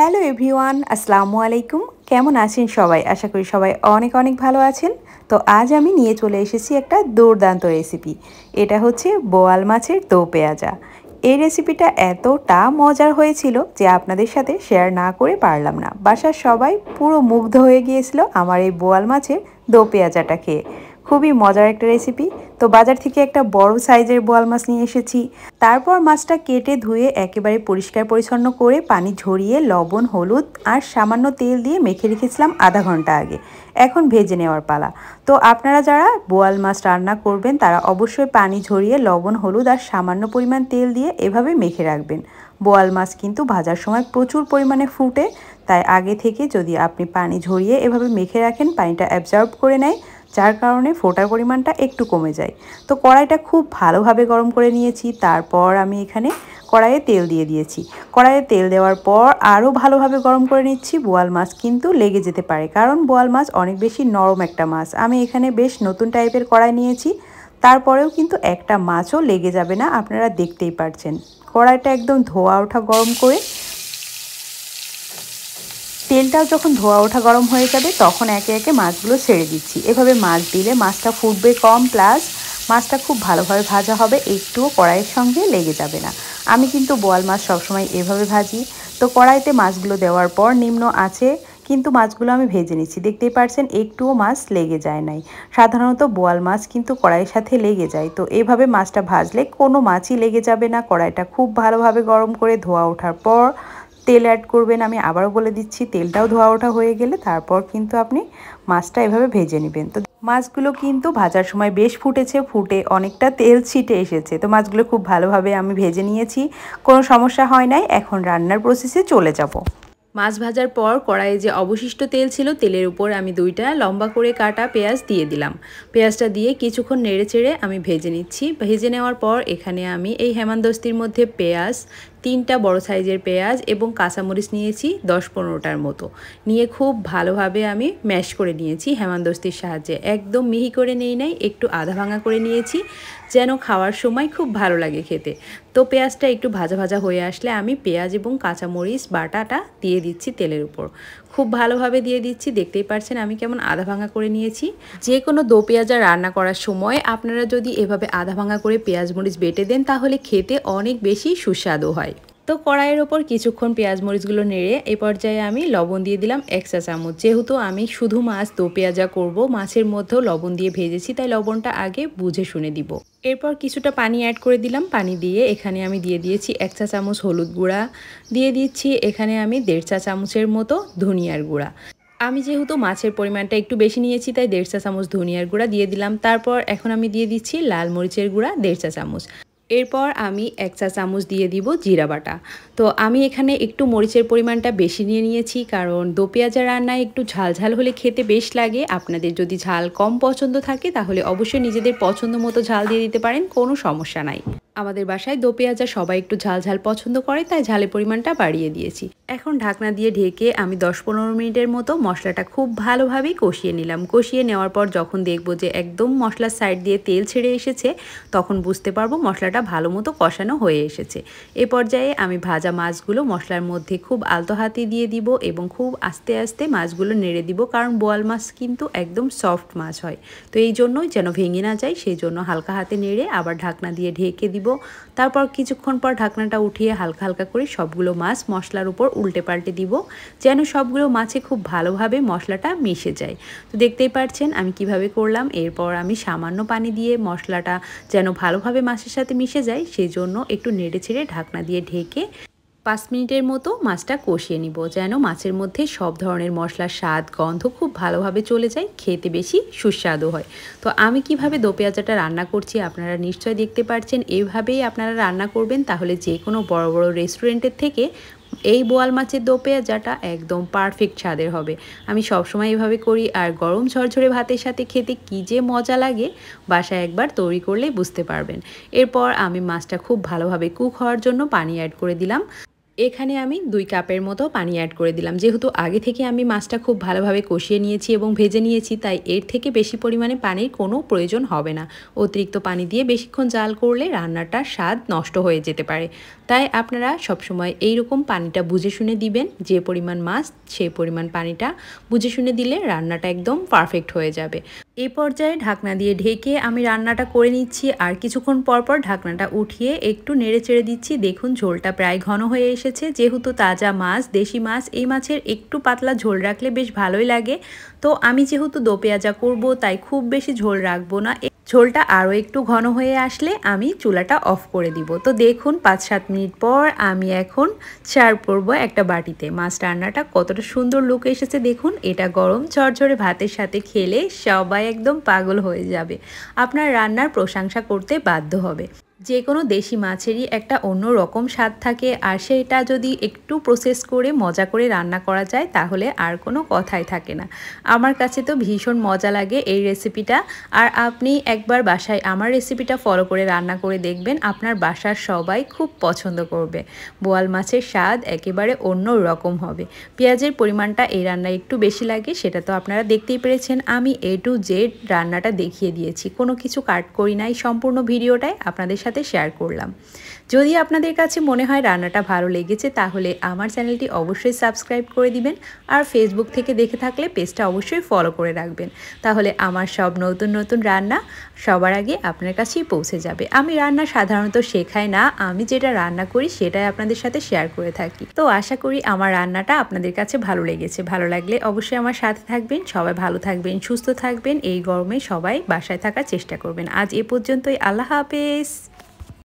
Hello everyone, আসসালামু আলাইকুম। কেমন আছেন সবাই? আশা করি সবাই অনেক অনেক ভালো আছেন। তো আজ আমি নিয়ে চলে এসেছি একটা দুর্দান্ত রেসিপি। এটা হচ্ছে বোয়াল মাছের দো পেঁয়াজা। এই রেসিপিটা এতটা মজার হয়েছিল যে আপনাদের সাথে শেয়ার না করে পারলাম না। বাসার সবাই পুরো মুগ্ধ হয়ে গিয়েছিল আমার এই বোয়াল মাছের দো পেঁয়াজাটা খেয়ে। খুবই মজার একটা রেসিপি। তো বাজার থেকে একটা বড় সাইজের বোয়াল মাছ নিয়ে এসেছি। তারপর মাছটা কেটে ধুয়ে একেবারে পরিষ্কার পরিচ্ছন্ন করে পানি ঝরিয়ে লবণ, হলুদ আর সামান্য তেল দিয়ে মেখে রেখেছিলাম আধা ঘন্টা আগে। এখন ভেজে নেওয়ার পালা। তো আপনারা যারা বোয়াল মাছ রান্না করবেন তারা অবশ্যই পানি ঝরিয়ে লবণ, হলুদ আর সামান্য পরিমাণ তেল দিয়ে এভাবে মেখে রাখবেন। বোয়াল মাছ কিন্তু ভাজার সময় প্রচুর পরিমাণে ফুটে, তাই আগে থেকে যদি আপনি পানি ঝরিয়ে এভাবে মেখে রাখেন পানিটা অ্যাবজর্ব করে নেয়, যার কারণে ফোটার পরিমাণটা একটু কমে যায়। তো কড়াইটা খুব ভালোভাবে গরম করে নিয়েছি। তারপর আমি এখানে কড়াইয়ে তেল দিয়ে দিয়েছি। কড়াইয়ে তেল দেওয়ার পর আরও ভালোভাবে গরম করে নিচ্ছি। বোয়াল মাছ কিন্তু লেগে যেতে পারে, কারণ বোয়াল মাছ অনেক বেশি নরম একটা মাছ। আমি এখানে বেশ নতুন টাইপের কড়াই নিয়েছি, তারপরেও কিন্তু একটা মাছও লেগে যাবে না, আপনারা দেখতেই পারছেন। কড়াইটা একদম ধোয়া ওঠা গরম করে তেলটাও যখন ধোয়া ওঠা গরম হয়ে যাবে তখন একে একে মাছগুলো ছেড়ে দিচ্ছি। এভাবে মাছ দিলে মাছটা ফুটবে কম, প্লাস মাছটা খুব ভালোভাবে ভাজা হবে, একটুও কড়াইয়ের সঙ্গে লেগে যাবে না। আমি কিন্তু বোয়াল মাছ সবসময় এভাবে ভাজি। তো কড়াইতে মাছগুলো দেওয়ার পর নিম্ন আছে কিন্তু মাছগুলো আমি ভেজে নিচ্ছি। দেখতেই পারছেন একটুও মাছ লেগে যায় নাই। সাধারণত বোয়াল মাছ কিন্তু কড়াইয়ের সাথে লেগে যায়, তো এভাবে মাছটা ভাজলে কোনো মাছই লেগে যাবে না। কড়াইটা খুব ভালোভাবে গরম করে ধোয়া ওঠার পর তেল অ্যাড করবেন। আমি আবারও বলে দিচ্ছি, তেলটাও ধোয়া ওঠা হয়ে গেলে তারপর কিন্তু আপনি মাছটা এভাবে ভেজে নেবেন। তো মাছগুলো কিন্তু ভাজার সময় বেশ ফুটেছে, ফুটে অনেকটা তেল ছিটে এসেছে। তো মাছগুলো খুব ভালোভাবে আমি ভেজে নিয়েছি, কোনো সমস্যা হয় নাই। এখন রান্নার প্রসেসে চলে যাব। মাছ ভাজার পর কড়াইয়ে যে অবশিষ্ট তেল ছিল, তেলের উপর আমি 2টা লম্বা করে কাটা পেঁয়াজ দিয়ে দিলাম। পেঁয়াজটা দিয়ে কিছুক্ষণ নেড়ে চেড়ে আমি ভেজে নিচ্ছি। ভেজে নেওয়ার পর এখানে আমি এই হেমানদস্তির মধ্যে পেঁয়াজ, 3টা বড় সাইজের পেঁয়াজ এবং কাঁচামরিচ নিয়েছি 10-15টার মতো, নিয়ে খুব ভালোভাবে আমি ম্যাশ করে নিয়েছি হেমানদস্তির সাহায্যে। একদম মিহি করে নেই নাই, একটু আধা ভাঙা করে নিয়েছি, যেন খাওয়ার সময় খুব ভালো লাগে খেতে। তো পেঁয়াজটা একটু ভাজা ভাজা হয়ে আসলে আমি পেঁয়াজ এবং কাঁচামরিচ বাটাটা দিয়ে দিচ্ছি তেলের উপর। খুব ভালোভাবে দিয়ে দিচ্ছি। দেখতেই পাচ্ছেন আমি কেমন আধা ভাঙা করে নিয়েছি। যে কোনো দো পেঁয়াজা রান্না করার সময় আপনারা যদি এভাবে আধা ভাঙা করে পেঁয়াজ মরিচ বেটে দেন তাহলে খেতে অনেক বেশি সুস্বাদু হয়। তো কড়াইয়ের ওপর কিছুক্ষণ পেঁয়াজ মরিচগুলো নেড়ে এই পর্যায়ে আমি লবণ দিয়ে দিলাম 1 চা চামচ। যেহেতু আমি শুধু মাছ দো পেঁয়াজা করব, মাছের মধ্যেও লবণ দিয়ে ভেজেছি, তাই লবণটা আগে বুঝে শুনে দিব। এরপর কিছুটা পানি অ্যাড করে দিলাম। পানি দিয়ে এখানে আমি দিয়ে দিয়েছি 1 চা চামচ হলুদ গুঁড়া, দিয়ে দিচ্ছি এখানে আমি 1.5 চা চামচের মতো ধনিয়ার গুঁড়া। আমি যেহেতু মাছের পরিমাণটা একটু বেশি নিয়েছি তাই 1.5 চা চামচ ধনিয়ার গুঁড়া দিয়ে দিলাম। তারপর এখন আমি দিয়ে দিচ্ছি লাল মরিচের গুঁড়া 1.5 চা চামচ। এরপর আমি 1 চা চামচ দিয়ে দিব জিরা বাটা। তো আমি এখানে একটু মরিচের পরিমাণটা বেশি নিয়ে নিয়েছি, কারণ দো পেঁয়াজা রান্নায় একটু ঝাল ঝাল হলে খেতে বেশ লাগে। আপনাদের যদি ঝাল কম পছন্দ থাকে তাহলে অবশ্যই নিজেদের পছন্দ মতো ঝাল দিয়ে দিতে পারেন, কোনো সমস্যা নাই। আমাদের বাসায় দো পেঁয়াজা সবাই একটু ঝাল ঝাল পছন্দ করে, তাই ঝালের পরিমাণটা বাড়িয়ে দিয়েছি। এখন ঢাকনা দিয়ে ঢেকে আমি 10-15 মিনিটের মতো মশলাটা খুব ভালোভাবেই কষিয়ে নিলাম। কষিয়ে নেওয়ার পর যখন দেখব যে একদম মশলার সাইড দিয়ে তেল ছেড়ে এসেছে, তখন বুঝতে পারবো মশলাটা ভালো মতো কষানো হয়ে এসেছে। এ পর্যায়ে আমি ভাজা মাছগুলো মশলার মধ্যে খুব আলতো হাতে দিয়ে দিব এবং খুব আস্তে আস্তে মাছগুলো নেড়ে দিব, কারণ বোয়াল মাছ কিন্তু একদম সফট মাছ হয়। তো এই জন্যই যেন ভেঙে না যায়, সেই জন্য হালকা হাতে নেড়ে আবার ঢাকনা দিয়ে ঢেকে দিব। তারপর কিছুক্ষণ পর ঢাকনাটা উঠিয়ে হালকা হালকা করে সবগুলো মাছ মশলার উপর উল্টে পাল্টে দিব, যেন সবগুলো মাছে খুব ভালোভাবে মশলাটা মিশে যায়। তো দেখতেই পাচ্ছেন আমি কিভাবে করলাম। এরপর আমি সামান্য পানি দিয়ে মশলাটা যেন ভালোভাবে মাছের সাথে মিশে যায় সেই জন্য একটু নেড়ে ছেড়ে ঢাকনা দিয়ে ঢেকে 5 মিনিটের মতো মাছটা কষিয়ে নিব, যেন মাছের মধ্যে সব ধরনের মশলার স্বাদ গন্ধ খুব ভালোভাবে চলে যায়, খেতে বেশি সুস্বাদু হয়। তো আমি কিভাবে দো পেঁয়াজাটা রান্না করছি আপনারা নিশ্চয়ই দেখতে পাচ্ছেন। এইভাবেই আপনারা রান্না করবেন, তাহলে যে কোনো বড় বড় রেস্টুরেন্টের থেকে এই বোয়াল মাছের দো পেঁয়াজাটা একদম পারফেক্ট স্বাদের হবে। আমি সবসময় এভাবে করি, আর গরম ঝরঝরে ভাতের সাথে খেতে কী যে মজা লাগে বাসায় একবার তৈরি করলেই বুঝতে পারবেন। এরপর আমি মাছটা খুব ভালোভাবে কুক হওয়ার জন্য পানি অ্যাড করে দিলাম। এখানে আমি 2 কাপের মতো পানি অ্যাড করে দিলাম। যেহেতু আগে থেকে আমি মাছটা খুব ভালোভাবে কষিয়ে নিয়েছি এবং ভেজে নিয়েছি, তাই এর থেকে বেশি পরিমাণে পানির কোনো প্রয়োজন হবে না। অতিরিক্ত পানি দিয়ে বেশিক্ষণ জাল করলে রান্নাটার স্বাদ নষ্ট হয়ে যেতে পারে। তাই আপনারা সবসময় এইরকম পানিটা বুঝে শুনে দিবেন, যে পরিমাণ মাছ সেই পরিমাণ পানিটা বুঝে শুনে দিলে রান্নাটা একদম পারফেক্ট হয়ে যাবে। এই পর্যায়ে ঢাকনা দিয়ে ঢেকে আমি রান্নাটা করে নিচ্ছি, আর কিছুক্ষণ পর পর ঢাকনাটা উঠিয়ে একটু নেড়ে চেড়ে দিচ্ছি। দেখুন ঝোলটা প্রায় ঘন হয়ে এসেছে। যেহেতু তাজা মাছ, দেশি মাছ, এই মাছের একটু পাতলা ঝোল রাখলে বেশ ভালোই লাগে। তো আমি যেহেতু দো পেঁয়াজা করব তাই খুব বেশি ঝোল রাখবো না। ঝোলটা আরও একটু ঘন হয়ে আসলে আমি চুলাটা অফ করে দিব। তো দেখুন 5-7 মিনিট পর আমি এখন সার্ভ করব একটা বাটিতে। মাছ রান্নাটা কতটা সুন্দর লুক এসেছে দেখুন। এটা গরম ঝরঝরে ভাতের সাথে খেলে সবাই একদম পাগল হয়ে যাবে, আপনার রান্নার প্রশংসা করতে বাধ্য হবে। যে কোনো দেশি মাছেরই একটা অন্য রকম স্বাদ থাকে, আর সেটা যদি একটু প্রসেস করে মজা করে রান্না করা যায় তাহলে আর কোনো কথাই থাকে না। আমার কাছে তো ভীষণ মজা লাগে এই রেসিপিটা। আর আপনি একবার বাসায় আমার রেসিপিটা ফলো করে রান্না করে দেখবেন, আপনার বাসার সবাই খুব পছন্দ করবে। বোয়াল মাছের স্বাদ একেবারে অন্য রকম হবে। পেঁয়াজের পরিমাণটা এই রান্নায় একটু বেশি লাগে, সেটা তো আপনারা দেখতেই পেরেছেন। আমি A to Z রান্নাটা দেখিয়ে দিয়েছি, কোনো কিছু কাট করি নাই, সম্পূর্ণ ভিডিওটাই আপনাদের সাথে শেয়ার করলাম। যদি আপনাদের কাছে মনে হয় রান্নাটা ভালো লেগেছে তাহলে আমার চ্যানেলটি অবশ্যই সাবস্ক্রাইব করে দিবেন, আর ফেসবুক থেকে দেখে থাকলে পেজটা অবশ্যই ফলো করে রাখবেন। তাহলে আমার সব নতুন নতুন রান্না সবার আগে আপনার কাছেই পৌঁছে যাবে। আমি রান্না সাধারণত শেখাই না, আমি যেটা রান্না করি সেটাই আপনাদের সাথে শেয়ার করে থাকি। তো আশা করি আমার রান্নাটা আপনাদের কাছে ভালো লেগেছে। ভালো লাগলে অবশ্যই আমার সাথে থাকবেন। সবাই ভালো থাকবেন, সুস্থ থাকবেন। এই গরমে সবাই বাসায় থাকার চেষ্টা করবেন। আজ এ পর্যন্তই। আল্লাহ হাফেজ।